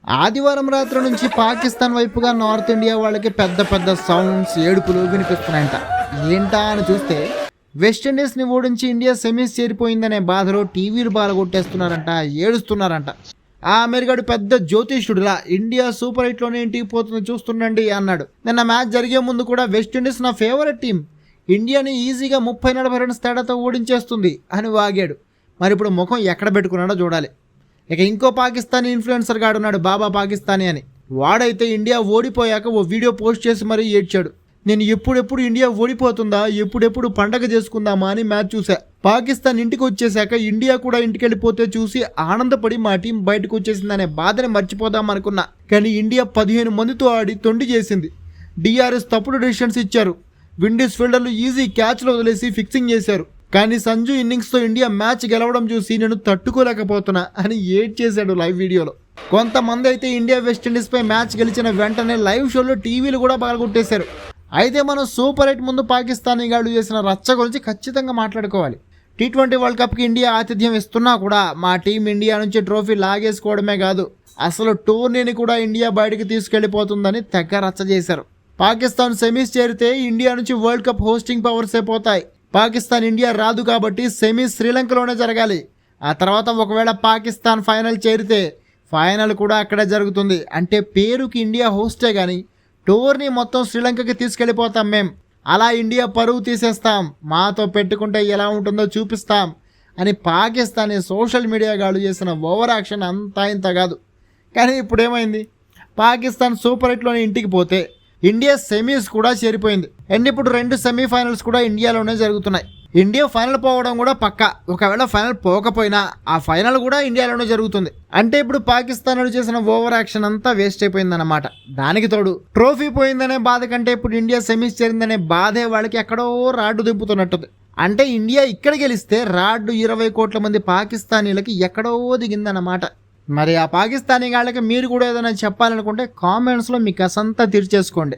ఆదివారం రాత్రి నుంచి పాకిస్తాన్ వైపుగా నార్త్ ఇండియా వాళ్ళకి పెద్ద పెద్ద సౌండ్స్ ఏడుపులు వినిపిస్తున్నాయంట. ఏంటా అని చూస్తే వెస్టిండీస్ని ఓడించి ఇండియా సెమీస్ చేరిపోయిందనే బాధలో టీవీలు బాలగొట్టేస్తున్నారంట, ఏడుస్తున్నారంట. ఆ అమెరికాడు పెద్ద జ్యోతిష్యుడిలా ఇండియా సూపర్ 8లోనే ఇంటికి పోతుంది చూస్తుండండి అన్నాడు. నిన్న మ్యాచ్ జరిగే ముందు కూడా వెస్టిండీస్ నా ఫేవరెట్ టీం, ఇండియాని ఈజీగా 30-40 రన్స్ తేడాతో ఓడించేస్తుంది అని వాగాడు. మరి ఇప్పుడు ముఖం ఎక్కడ పెట్టుకున్నాడో చూడాలి. ఇక ఇంకో పాకిస్తానీ ఇన్ఫ్లుయెన్సర్ గాడు ఉన్నాడు, బాబా పాకిస్తానీ అని. వాడైతే ఇండియా ఓడిపోయాక ఓ వీడియో పోస్ట్ చేసి మరీ ఏడ్చాడు. నేను ఎప్పుడెప్పుడు ఇండియా ఓడిపోతుందా, ఎప్పుడెప్పుడు పండగ చేసుకుందామా అని మ్యాచ్ చూసా. పాకిస్తాన్ ఇంటికి వచ్చేసాక ఇండియా కూడా ఇంటికి వెళ్ళిపోతే చూసి ఆనందపడి మా టీం బయటకు వచ్చేసిందనే బాధని మర్చిపోదాం అనుకున్నా. కానీ ఇండియా 15 మందితో ఆడి తొండి చేసింది. డిఆర్ఎస్ తప్పుడు డెసిషన్స్ ఇచ్చారు. విండీస్ ఫీల్డర్లు ఈజీ క్యాచ్లు వదిలేసి ఫిక్సింగ్ చేశారు. కానీ సంజు ఇన్నింగ్స్తో ఇండియా మ్యాచ్ గెలవడం చూసి నేను తట్టుకోలేకపోతున్నా అని ఏడ్ చేశాడు లైవ్ వీడియోలో. కొంతమంది అయితే ఇండియా వెస్టిండీస్పై మ్యాచ్ గెలిచిన వెంటనే లైవ్ షోలో టీవీలు కూడా పగలగొట్టేశారు. అయితే మనం సూపర్ 8 ముందు పాకిస్తానీ గాళ్ళు చేసిన రచ్చ గురించి ఖచ్చితంగా మాట్లాడుకోవాలి. T20 వరల్డ్ కప్కి ఇండియా ఆతిథ్యం ఇస్తున్నా కూడా మా టీం ఇండియా నుంచి ట్రోఫీ లాగేసుకోవడమే కాదు, అసలు టోర్నీని కూడా ఇండియా బయటికి తీసుకెళ్లిపోతుందని తెగ రచ్చ చేశారు. పాకిస్తాన్ సెమీస్ చేరితే ఇండియా నుంచి వరల్డ్ కప్ హోస్టింగ్ పవర్సే పోతాయి. పాకిస్తాన్ ఇండియా రాదు కాబట్టి సెమీస్ శ్రీలంకలోనే జరగాలి. ఆ తర్వాత ఒకవేళ పాకిస్తాన్ ఫైనల్ చేరితే ఫైనల్ కూడా అక్కడే జరుగుతుంది. అంటే పేరుకి ఇండియా హోస్టే కానీ టోర్నీ మొత్తం శ్రీలంకకి తీసుకెళ్ళిపోతాం మేం. అలా ఇండియా పరువు తీసేస్తాం, మాతో పెట్టుకుంటే ఎలా ఉంటుందో చూపిస్తాం అని పాకిస్తానీ సోషల్ మీడియా గాళ్ళు చేసిన ఓవర్ యాక్షన్ అంతా ఇంత కాదు. కానీ ఇప్పుడు ఏమైంది, పాకిస్తాన్ సూపర్ 8లోని ఇంటికి పోతే ఇండియా సెమీస్ కూడా చేరిపోయింది. అండ్ ఇప్పుడు 2 సెమీఫైనల్స్ కూడా ఇండియాలోనే జరుగుతున్నాయి. ఇండియా ఫైనల్ పోవడం కూడా పక్క. ఒకవేళ ఫైనల్ పోకపోయినా ఆ ఫైనల్ కూడా ఇండియాలోనే జరుగుతుంది. అంటే ఇప్పుడు పాకిస్తాన్ చేసిన ఓవర్ యాక్షన్ అంతా వేస్ట్ అయిపోయిందన్నమాట. దానికి తోడు ట్రోఫీ పోయిందనే బాధ కంటే ఇప్పుడు ఇండియా సెమీస్ చేరిందనే బాధే వాళ్ళకి ఎక్కడో రాడ్డు దింపుతున్నట్టుంది. అంటే ఇండియా ఇక్కడ గెలిస్తే రాడ్డు 20 కోట్ల మంది పాకిస్తానీలకి ఎక్కడో దిగిందన్నమాట. మరి ఆ పాకిస్తానీ వాళ్ళకి మీరు కూడా ఏదైనా చెప్పాలనుకుంటే కామెంట్స్లో మీకు అసంతా తీర్చేసుకోండి.